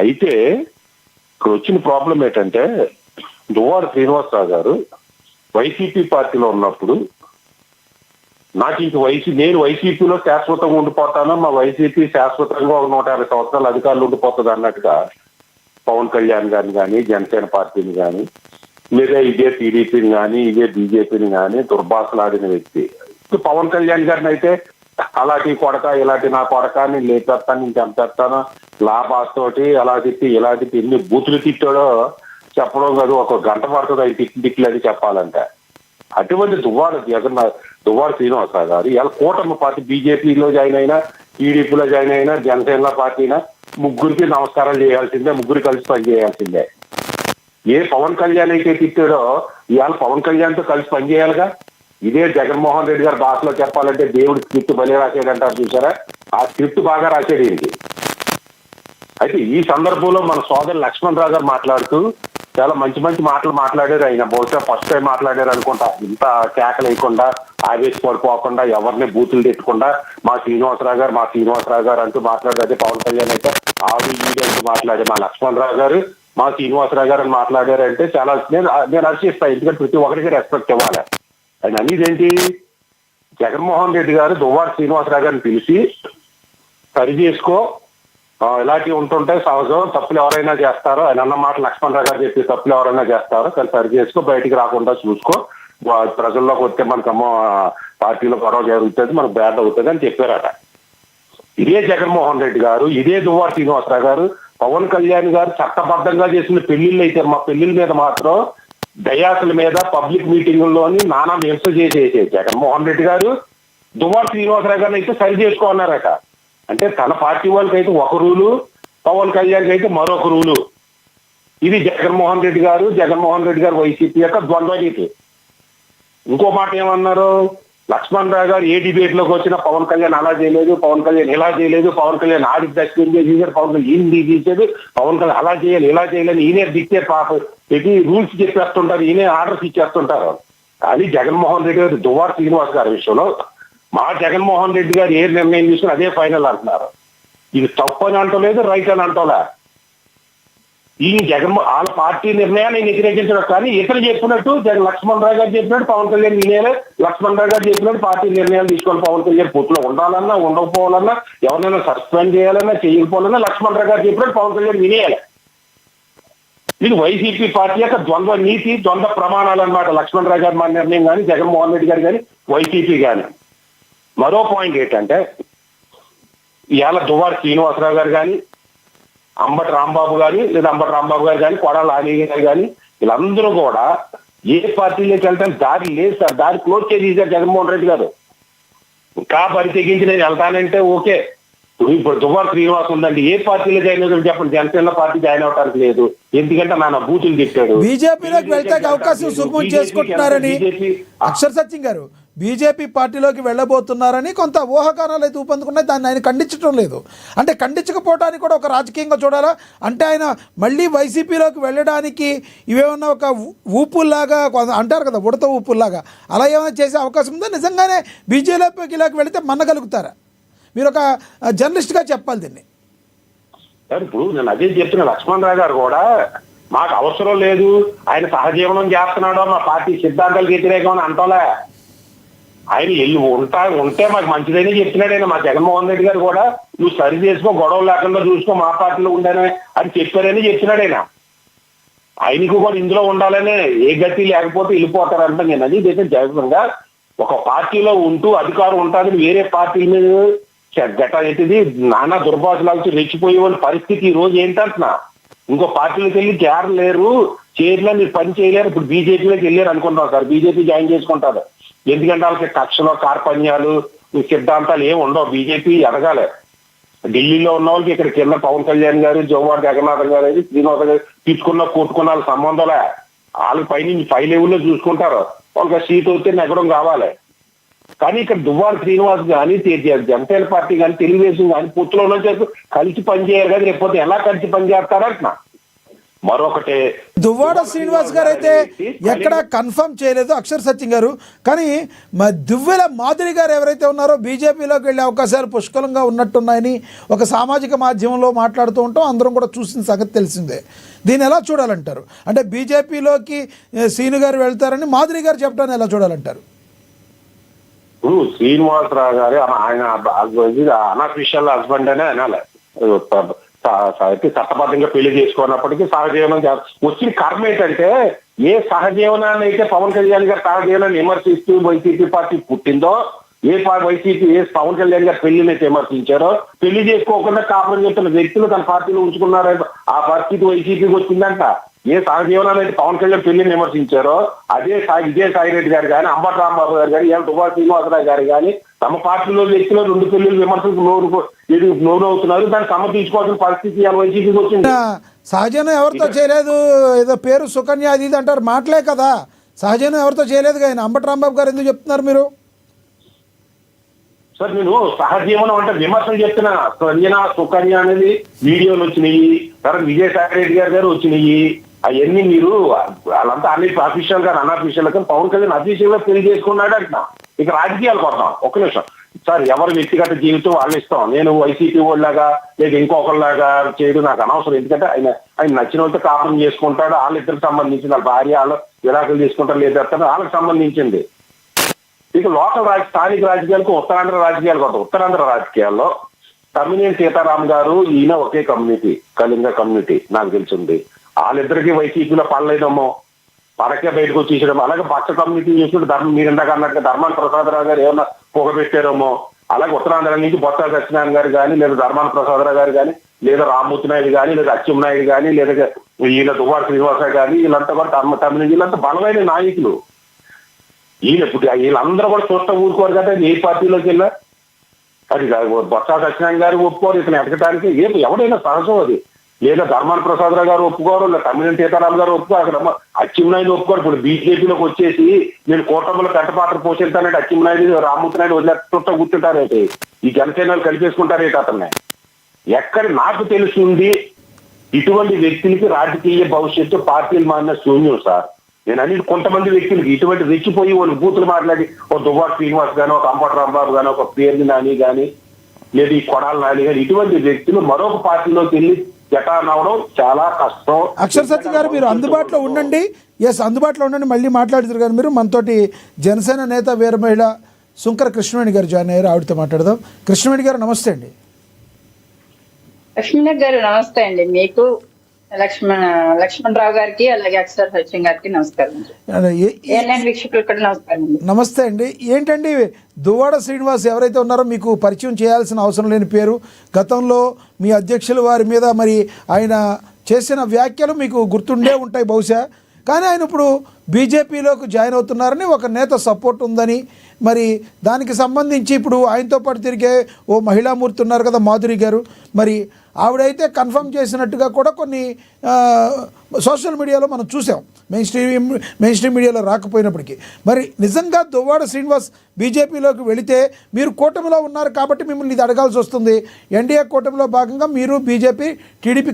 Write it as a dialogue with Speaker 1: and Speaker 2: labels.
Speaker 1: అయితే ఇక్కడ వచ్చిన ప్రాబ్లం ఏంటంటే దువ్వాడ శ్రీనివాసరావు గారు వైసీపీ పార్టీలో ఉన్నప్పుడు నాకు ఇంక నేను వైసీపీలో శాశ్వతంగా ఉండిపోతాను, మా వైసీపీ శాశ్వతంగా ఒక 150 సంవత్సరాలు అధికారులు ఉండిపోతుంది అన్నట్టుగా పవన్ కళ్యాణ్ గారిని కానీ జనసేన పార్టీని కానీ లేదా ఇదే టీడీపీని కానీ ఇదే బీజేపీని కానీ దుర్భాషలాడిన వ్యక్తి. పవన్ కళ్యాణ్ గారిని అయితే అలాంటి కొడక ఇలాంటి నా కొడక నేను లేపేస్తాను నేను చంపేస్తాను లాభాస్తోటి అలా తిట్టి ఇలా తిట్టి ఎన్ని బూతులు తిట్టాడో చెప్పడం కాదు, ఒక గంట పడుతుంది అవి తిట్లు అది చెప్పాలంటే. అటువంటి దువ్వాడ శ్రీనివాసరావు గారు ఇలా కూటమి పార్టీ బీజేపీలో జాయిన్ అయినా టీడీపీలో జాయిన్ అయినా జనసేన పార్టీ అయినా ముగ్గురికి నమస్కారాలు చేయాల్సిందే, ముగ్గురు కలిసి పనిచేయాల్సిందే. ఏ పవన్ కళ్యాణ్ అయితే తిట్టాడో ఇవాళ పవన్ కళ్యాణ్ తో కలిసి పనిచేయాలిగా. ఇదే జగన్మోహన్ రెడ్డి గారు భాషలో చెప్పాలంటే దేవుడి స్క్రిప్ట్ బలి రాశాడంటారు చూసారా, ఆ స్క్రిప్ట్ బాగా రాశాడు ఏంటి. అయితే ఈ సందర్భంలో మన సోదరు లక్ష్మణ్ రావు గారు మాట్లాడుతూ చాలా మంచి మంచి మాటలు మాట్లాడారు. ఆయన బహుశా ఫస్ట్ టైం మాట్లాడారు అనుకుంటా, ఇంత కేకలు వేయకుండా ఆవేశపడిపోకుండా ఎవరిని బూతులు తిట్టకుండా మా శ్రీనివాసరావు గారు అంటూ మాట్లాడారు. అదే పవన్ కళ్యాణ్ అయితే అంటూ మాట్లాడే మా లక్ష్మణ్ రావు గారు మా శ్రీనివాసరావు గారు అని మాట్లాడారంటే చాలా నేను హర్షిస్తాను, ఎందుకంటే ప్రతి ఒక్కరికి రెస్పెక్ట్ ఇవ్వాలి. ఆయన అనేదేంటి, జగన్మోహన్ రెడ్డి గారు దువ్వాడ శ్రీనివాసరావు గారిని పిలిచి సరి చేసుకో, ఇలాంటివి ఉంటుంటే సహజం, తప్పులు ఎవరైనా చేస్తారో ఆయన అన్న మాట లక్ష్మణరావు గారు చెప్పి తప్పులు ఎవరైనా చేస్తారో కానీ సరి చేసుకో, బయటికి రాకుండా చూసుకో, ప్రజల్లోకి వస్తే మనకమ్మో పార్టీలో గొడవ జరుగుతుంది, మనకు బ్యాడ్ అవుతుంది అని చెప్పారట. ఇదే జగన్మోహన్ రెడ్డి గారు ఇదే దువ్వాడ శ్రీనివాసరావు గారు పవన్ కళ్యాణ్ గారు చట్టబద్ధంగా చేసిన పెళ్లిళ్ళు అయితే మా పెళ్లిళ్ళ మీద మాత్రం డయాసుల మీద పబ్లిక్ మీటింగుల్లోని నానా విమర్శ చేసేసే జగన్మోహన్ రెడ్డి గారు దువ్వాడ శ్రీనివాసరావు గారిని అయితే సరి చేసుకోన్నారట. అంటే తన పార్టీ వాళ్ళకి అయితే ఒక రూలు, పవన్ కళ్యాణ్ అయితే మరొక రూలు. ఇది జగన్మోహన్ రెడ్డి గారు వైసీపీ యొక్క ద్వంద్వ నీతి. ఇంకో మాట ఏమన్నారు, లక్ష్మణ్ రావు గారు ఏ డిబేట్ లోకి వచ్చినా పవన్ కళ్యాణ్ అలా చేయలేదు, పవన్ కళ్యాణ్ ఇలా చేయలేదు, పవన్ కళ్యాణ్ ఆడికి డస్ట్బిన్ చేసేసారు, పవన్ కళ్యాణ్ ఈయన తీసేది, పవన్ కళ్యాణ్ అలా చేయాలి ఇలా చేయాలని ఈయనే దిక్తే పెట్టి రూల్స్ చెప్పేస్తుంటారు, ఈయనే ఆర్డర్స్ ఇచ్చేస్తుంటారు. కానీ జగన్మోహన్ రెడ్డి గారు దువ్వాడ శ్రీనివాస్ గారి విషయంలో మా జగన్మోహన్ రెడ్డి గారు ఏ నిర్ణయం తీసుకుని అదే ఫైనల్ అంటున్నారు. ఇది తప్పు అని అంటలేదు, రైట్ అని అంటోలే. ఈ వాళ్ళ పార్టీ నిర్ణయాన్ని వ్యతిరేకించడం కానీ ఇతరు చెప్పినట్టు లక్ష్మణ్ రావు గారు చెప్పినట్టు పవన్ కళ్యాణ్ వినేయాలి, లక్ష్మణ్ రావు గారు చెప్పినట్టు పార్టీ నిర్ణయాలు తీసుకొని పవన్ కళ్యాణ్ పొత్తులో ఉండాలన్నా ఉండకపోవాలన్నా ఎవరైనా సస్పెండ్ చేయాలన్నా చేయకపోవాలన్నా లక్ష్మణ్ రావు గారు చెప్పినట్టు పవన్ కళ్యాణ్ వినేయాలి. ఇది వైసీపీ పార్టీ యొక్క ద్వంద్వ నీతి, ద్వంద్వ ప్రమాణాలు అన్నమాట. లక్ష్మణ్ రావు గారి మన నిర్ణయం కానీ జగన్మోహన్ రెడ్డి గారు కానీ వైసీపీ కానీ. మరో పాయింట్ ఏంటంటే ఇవాళ దువ్వాడ శ్రీనివాసరావు గారు కానీ అంబటి రాంబాబు గారు కానీ కొడాల నాని గారు కానీ వీళ్ళందరూ కూడా ఏ పార్టీలోకి వెళ్తాను దారి లేదు సార్, దారి క్లోజ్ చేసేసారు జగన్మోహన్ రెడ్డి గారు. ఇంకా బరి తెగించి నేను వెళ్తానంటే ఓకే, ఇప్పుడు దువ్వాడ శ్రీనివాస్ ఉందండి, ఏ పార్టీలో జాయిన్ అవుతుంది చెప్పండి, జనసేన పార్టీ జాయిన్ అవడానికి లేదు, ఎందుకంటే నాన్న బూతులు తిట్టాడు.
Speaker 2: బీజేపీలోకి వెళ్తే అవకాశం సుగమం చేసుకుంటున్నారని అక్షర్ సత్యం గారు బీజేపీ పార్టీలోకి వెళ్ళబోతున్నారని కొంత ఊహాగానాలు అయితే ఊపందుకున్నాయి. దాన్ని ఆయన ఖండించడం లేదు. అంటే ఖండించకపోవడానికి కూడా ఒక రాజకీయంగా చూడాలా, అంటే ఆయన మళ్ళీ వైసీపీలోకి వెళ్ళడానికి ఇవేమన్నా ఒక ఊపుల్లాగా అంటారు కదా, ఉడత ఊపుల్లాగా అలా ఏమైనా చేసే అవకాశం ఉందా? నిజంగానే బీజేపీలోకి వెళితే మన్నగలుగుతారా? మీరు ఒక జర్నలిస్ట్గా చెప్పాలి దీన్ని.
Speaker 1: ఇప్పుడు నేను అదే చెప్తున్నా, లక్ష్మణ్ రావు గారు కూడా మాకు అవసరం లేదు, ఆయన సహజీవనం చేస్తున్నాడో మా పార్టీ సిద్ధాంతాలకు వ్యతిరేకం అని అంటోలే. ఆయన ఉంటే మాకు మంచిదని చెప్తున్నాడు. ఆయన మా జగన్మోహన్ రెడ్డి గారు కూడా నువ్వు సరి చేసుకో, గొడవ లేకుండా చూసుకో, మా పార్టీలో ఉండేనే అని చెప్పారని చెప్తున్నాడు. ఆయనకు కూడా ఇందులో ఉండాలనే, ఏ గతి లేకపోతే వెళ్ళిపోతారంట. నేను అది జగన్గా ఒక పార్టీలో ఉంటూ అధికారం ఉంటుందని వేరే పార్టీల మీద గట్టిది నానా దుర్భాషలాగా రెచ్చిపోయే వాళ్ళ పరిస్థితి ఈ రోజు ఏంటంటున్నా. ఇంకో పార్టీలోకి వెళ్ళి చేరలేరు, చేరినా మీరు పని చేయలేరు. ఇప్పుడు బీజేపీలోకి వెళ్ళారు అనుకుంటాం సార్, బీజేపీ జాయిన్ చేసుకుంటారు. ఎందుకంటే వాళ్ళకి కక్షలో కార్పణ్యాలు సిద్ధాంతాలు ఏమి ఉండవు. బీజేపీ ఎదగాలి. ఢిల్లీలో ఉన్న వాళ్ళకి ఇక్కడ కింద పవన్ కళ్యాణ్ గారు, జోవాడ జగన్నాథం గారు అయితే శ్రీనివాస గారు తీసుకున్న వాళ్ళ సంబంధంలే. వాళ్ళకి పై లెవెల్లో చూసుకుంటారు. వాళ్ళకి సీట్ వస్తే నెగ్గడం కావాలి. కానీ ఇక్కడ దువ్వాడ శ్రీనివాస్ కానీ జనసేన పార్టీ కానీ తెలుగుదేశం కానీ పొత్తులో ఉన్న కలిసి పనిచేయాలి కదా. రేపు ఎలా కలిసి పనిచేస్తారంటున్నా. మరొకటి
Speaker 2: దువ్వాడ శ్రీనివాస్ గారు అయితే ఎక్కడ కన్ఫర్మ్ చేయలేదు అక్షర్ సత్యం గారు. కానీ దువ్వెల మాధురి గారు ఎవరైతే ఉన్నారో బీజేపీలోకి వెళ్ళే అవకాశాలు పుష్కలంగా ఉన్నట్టున్నాయని ఒక సామాజిక మాధ్యమంలో మాట్లాడుతూ ఉంటాం, అందరం కూడా చూసిన సంగతి తెలిసిందే. దీన్ని ఎలా చూడాలంటారు? అంటే బీజేపీలోకి సీను గారు వెళ్తారని మాధురి గారు చెప్పడాన్ని ఎలా చూడాలంటారు?
Speaker 1: ఇప్పుడు శ్రీనివాసరావు గారు ఆయన అనఫిషియల్ హస్బెండ్ అనే అనాలి. చట్టబద్ధంగా పెళ్లి చేసుకున్నప్పటికీ సహజీవనం వచ్చిన కర్మ ఏంటంటే, ఏ సహజీవనాన్ని అయితే పవన్ కళ్యాణ్ గారు సహజీవనాన్ని విమర్శిస్తూ వైసీపీ పార్టీ పుట్టిందో, ఏ పవన్ కళ్యాణ్ గారు పెళ్లిని అయితే విమర్శించారో, పెళ్లి చేసుకోకుండా కాపురం చెప్తున్న వ్యక్తులు తన పార్టీలో ఉంచుకున్నారో ఆ పరిస్థితి వైసీపీకి వచ్చిందంట. ఏ సహజీవనాన్ని అయితే పవన్ కళ్యాణ్ పెళ్లిని విమర్శించారో అదే విజయసాయిరెడ్డి గారు కానీ, అంబటి రాంబాబు గారు కానీ, దువ్వాడ శ్రీనివాసరావు గారు కానీ తమ పార్టీలో వ్యక్తులు 2 పెళ్లిళ్ళు విమర్శలకు నోరవుతున్నారు. దాన్ని సమర్థించుకోవాల్సిన పరిస్థితి వైసీపీకి వచ్చింది.
Speaker 2: సహజనం ఎవరితో చేయలేదు, ఏదో పేరు సుకన్య అది ఇది అంటారు, మాటలే కదా. సహజనం ఎవరితో చేయలేదు ఆయన. అంబటి రాంబాబు గారు ఎందుకు చెప్తున్నారు మీరు?
Speaker 1: సార్ నేను సహజీవనం అంటే విమర్శలు చెప్తున్నా. సుకన్య అనేది వీడియోలు వచ్చినాయి, తర్వాత విజయసాయిరెడ్డి గారు వచ్చినాయి. అవన్నీ మీరు వాళ్ళంతా అన్ని అఫీషియల్ గా అనఫీషియల్ గా పవన్ కళ్యాణ్ అఫీషియల్ గా పెళ్లి చేసుకున్నాడు అంటున్నా. ఇక రాజకీయాలు కొడతాం. ఒక్క నిమిషం సార్, ఎవరి వ్యక్తిగత జీవితం వాళ్ళు ఇస్తాం. నేను వైసీపీ వాళ్ళలాగా లేదా ఇంకొకరిలాగా చేయడం నాకు అనవసరం. ఎందుకంటే ఆయన నచ్చిన వాళ్ళతో కాపురం చేసుకుంటాడు. వాళ్ళిద్దరికి సంబంధించింది, వాళ్ళ భార్య వాళ్ళు విడాకులు తీసుకుంటారు లేదా వాళ్ళకి సంబంధించింది. ఇక లోకల్ స్థానిక రాజకీయాలకు ఉత్తరాంధ్ర రాజకీయాలు కొడతాం. ఉత్తరాంధ్ర రాజకీయాల్లో తమ్మినేని సీతారాం గారు ఈయన ఒకే కమ్యూనిటీ, కళింగ కమ్యూనిటీ నాకు తెలిసింది. వాళ్ళిద్దరికి వైసీపీలో పడలేదమ్మో, పడకే బయటకు వచ్చేసాడేమో. అలాగే పచ్చ కమ్యూనిటీ చూసుకుంటే మీరు ఇందాక అన్నట్టుగా ధర్మాన ప్రసాదరావు గారు ఏమన్నా పొగబెట్టారేమో. అలాగే ఉత్తరాంధ్ర నుంచి బొత్స సత్యనారాయణ గారు కానీ, లేదా ధర్మాన ప్రసాదరావు గారు కానీ, లేదా రామ్మూర్తి నాయుడు కానీ, లేదా అచ్చెన్నాయుడు కానీ, లేదా ఈయన దువ్వాడ శ్రీనివాసరావు కానీ, వీళ్ళంతా కూడా తమిళ వీళ్ళంతా బలమైన నాయకులు. వీళ్ళందరూ కూడా చూస్తా ఊరుకోరు కదా. ఏ పార్టీలోకి వెళ్ళా అది బొత్స సత్యనారాయణ గారు ఒప్పుకోరు ఇతను ఎదగటానికి. ఎవడైనా సహజం అది. లేదా ధర్మాన ప్రసాదరావు గారు ఒప్పుకోరు, లేదా తమ్మినేని సీతారాం గారు ఒప్పుకోరు, అక్కడ అచ్చెన్నాయుడు ఒప్పుకోరు. ఇప్పుడు బీజేపీలోకి వచ్చేసి నేను కూటమిలో పెంటపాత్ర పోషిస్తానంటే అచ్చెన్నాయుడు రామ్మూర్తి నాయుడు వదిలేస్తుంటా కూర్చుంటారేంటి? ఈ జనసేనలు కలిపేసుకుంటారేంటి అతన్ని? ఎక్కడ నాకు తెలుస్తుంది ఇటువంటి వ్యక్తులకి రాజకీయ భవిష్యత్తు పార్టీలు మారిన శూన్యం సార్. నేను అన్ని కొంతమంది వ్యక్తులకి ఇటువంటి రెచ్చిపోయి వాళ్ళు బూతులు మాట్లాడి ఒక దువ్వాడ శ్రీనివాస్ గానీ, ఒక అంబటి రాంబాబు గానీ, ఒక పేర్ని నాని గానీ, లేదా ఈ కొడాల నాని గానీ, ఇటువంటి వ్యక్తులు మరొక పార్టీలోకి వెళ్ళి జటానవడం చాలా కష్టం.
Speaker 2: అక్షర్ సత్య గారు మీరు అందుబాటులో ఉండండి. అందుబాటులో ఉండండి, మళ్ళీ మాట్లాడుతారు కానీ మీరు మనతోటి జనసేన నేత వీర మహిళ సుంకర కృష్ణవేణి గారు జాయిన్ అయ్యారు. ఆవిడతో మాట్లాడదాం. కృష్ణవేణి గారు నమస్తే అండి.
Speaker 3: లక్ష్మణ గారు నమస్తే అండి. మీకు లక్ష్మణరావు గారికి అలాగే అక్షర్ సత్యం గారికి నమస్కారం. వీక్షకులు కూడా నమస్కారం.
Speaker 2: నమస్తే అండి. ఏంటండి దువ్వాడ శ్రీనివాస్ ఎవరైతే ఉన్నారో మీకు పరిచయం చేయాల్సిన అవసరం లేని పేరు. గతంలో మీ అధ్యక్షుల వారి మీద మరి ఆయన చేసిన వ్యాఖ్యలు మీకు గుర్తుండే ఉంటాయి బహుశా. కానీ ఆయన ఇప్పుడు బీజేపీలోకి జాయిన్ అవుతున్నారని ఒక నేత సపోర్ట్ ఉందని, మరి దానికి సంబంధించి ఇప్పుడు ఆయనతో పాటు తిరిగే ఓ మహిళామూర్తి ఉన్నారు కదా మాధురి గారు, మరి ఆవిడైతే కన్ఫర్మ్ చేసినట్టుగా కూడా కొన్ని సోషల్ మీడియాలో మనం చూసాం, మెయిన్ స్ట్రీమ్ మీడియాలో రాకపోయినప్పటికీ. మరి నిజంగా దువ్వాడ శ్రీనివాస్ బీజేపీలోకి వెళితే మీరు కూటమిలో ఉన్నారు కాబట్టి మిమ్మల్ని ఇది అడగాల్సి వస్తుంది. ఎన్డీఏ కూటమిలో భాగంగా మీరు బీజేపీ టీడీపీ